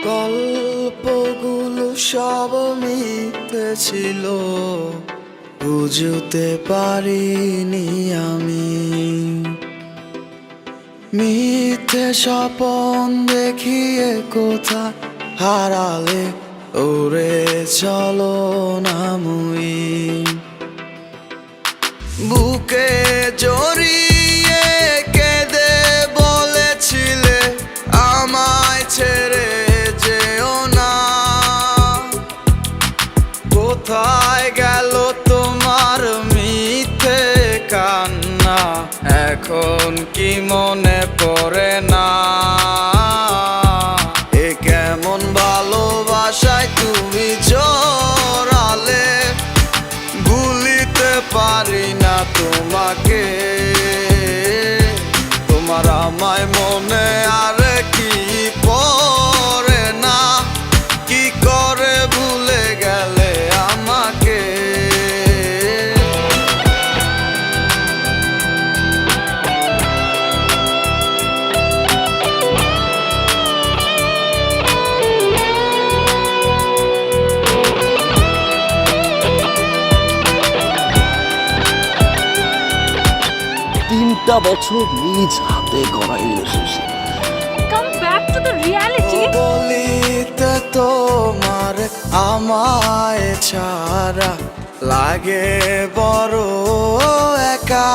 গল্পগুলো সব মিথ্যে ছিল, বুঝতে পারিনি আমি। মিথ্যে স্বপন দেখিয়ে কোথা হারালে ওরে চলো না মুই। বুকে জড়িয়ে কেঁদে বলেছিলে আমায় ছেড়ে যেও না। কোথায় গেল তোমার মিথ্যে কান্না, এখন কি মনে পড়ে না? এ কেমন ভালোবাসায় তুমি জড়ালে, ভুলিতে পারি না তোমাকে। তোমার আমায় মনে আর কি পড়ে না, কি করে ভুলে গেলে আমাকে। তিনটা বছর নিজ হাতে গড়া relationship. Come back to the reality. বলিতে তোমার আমায় ছাড়া লাগে বড় একা।